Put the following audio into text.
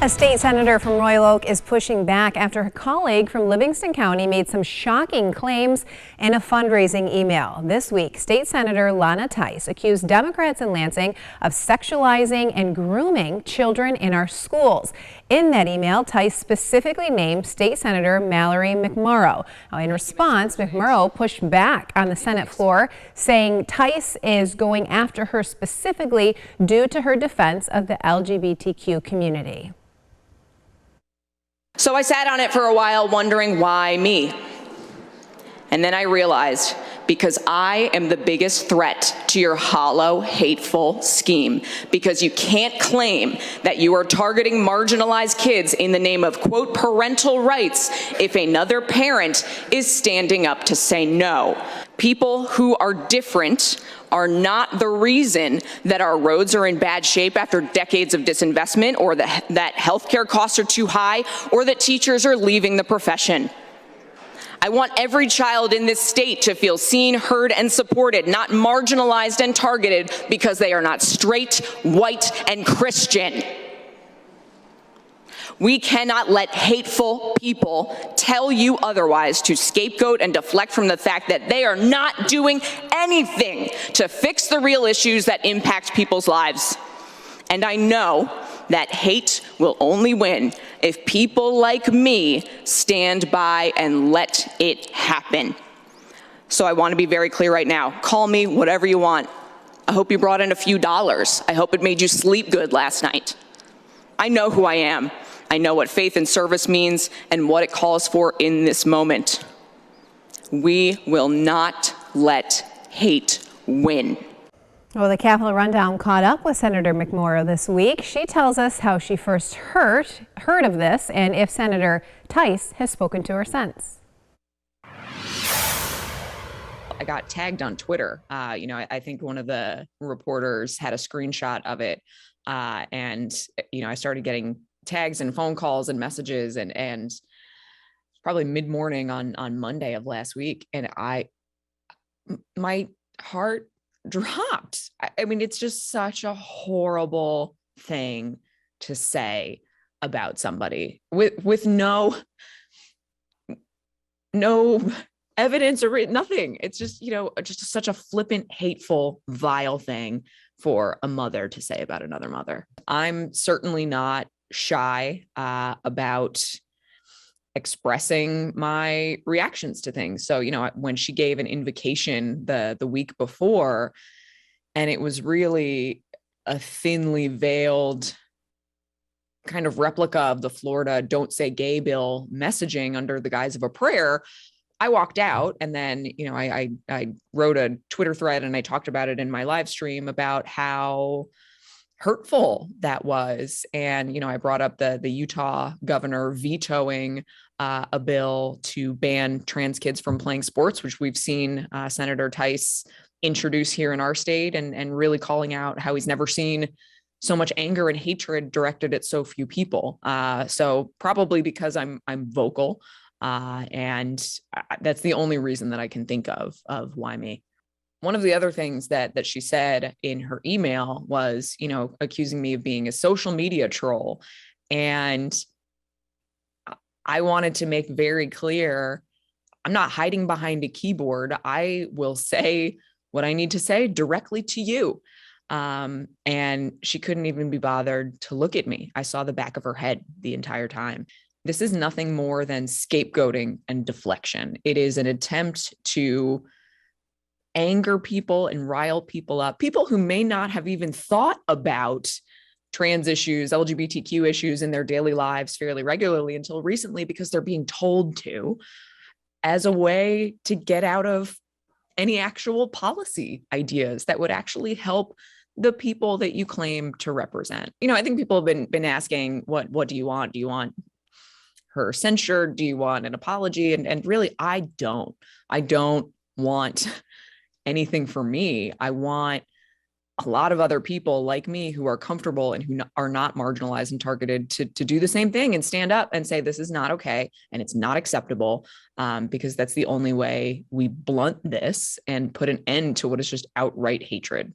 A state senator from Royal Oak is pushing back after her colleague from Livingston County made some shocking claims in a fundraising email. This week, State Senator Lana Tice accused Democrats in Lansing of sexualizing and grooming children in our schools. In that email, Tice specifically named State Senator Mallory McMorrow. Now, in response, McMorrow pushed back on the Senate floor, saying Tice is going after her specifically due to her defense of the LGBTQ community. So I sat on it for a while wondering why me. And then I realized because I am the biggest threat to your hollow, hateful scheme. Because you can't claim that you are targeting marginalized kids in the name of, quote, parental rights if another parent is standing up to say no. People who are different are not the reason that our roads are in bad shape after decades of disinvestment, or that healthcare costs are too high, or that teachers are leaving the profession. I want every child in this state to feel seen, heard, and supported, not marginalized and targeted because they are not straight, white, and Christian. We cannot let hateful people tell you otherwise, to scapegoat and deflect from the fact that they are not doing anything to fix the real issues that impact people's lives. And I know that hate will only win if people like me stand by and let it happen. So I want to be very clear right now. Call me whatever you want. I hope you brought in a few dollars. I hope it made you sleep good last night. I know who I am. I know what faith and service means and what it calls for in this moment. We will not let hate win. Well, the Capitol Rundown caught up with Senator McMorrow this week. She tells us how she first heard of this and if Senator Tice has spoken to her since. I got tagged on Twitter. I think one of the reporters had a screenshot of it. And I started getting tags and phone calls and messages and probably mid-morning on Monday of last week. And my heart dropped. I mean, it's just such a horrible thing to say about somebody with no evidence or nothing. It's just, just such a flippant, hateful, vile thing for a mother to say about another mother. I'm certainly not shy about expressing my reactions to things. So, when she gave an invocation the week before, and it was really a thinly veiled kind of replica of the Florida Don't Say Gay bill messaging under the guise of a prayer, I walked out, and then, I wrote a Twitter thread and I talked about it in my live stream about how hurtful that was. And, I brought up the Utah governor vetoing a bill to ban trans kids from playing sports, which we've seen Senator Tice introduce here in our state, and really calling out how he's never seen so much anger and hatred directed at so few people. So probably because I'm vocal, and that's the only reason that I can think of why me. One of the other things that she said in her email was, accusing me of being a social media troll. And I wanted to make very clear, I'm not hiding behind a keyboard. I will say what I need to say directly to you. And she couldn't even be bothered to look at me. I saw the back of her head the entire time. This is nothing more than scapegoating and deflection. It is an attempt to anger people and rile people up, people who may not have even thought about trans issues, LGBTQ issues in their daily lives fairly regularly until recently, because they're being told to, as a way to get out of any actual policy ideas that would actually help the people that you claim to represent. I think people have been asking, what do you want? Do you want her censured? Do you want an apology? And really, I don't want anything for me. I want a lot of other people like me who are comfortable and who are not marginalized and targeted to do the same thing and stand up and say, this is not okay and it's not acceptable, because that's the only way we blunt this and put an end to what is just outright hatred.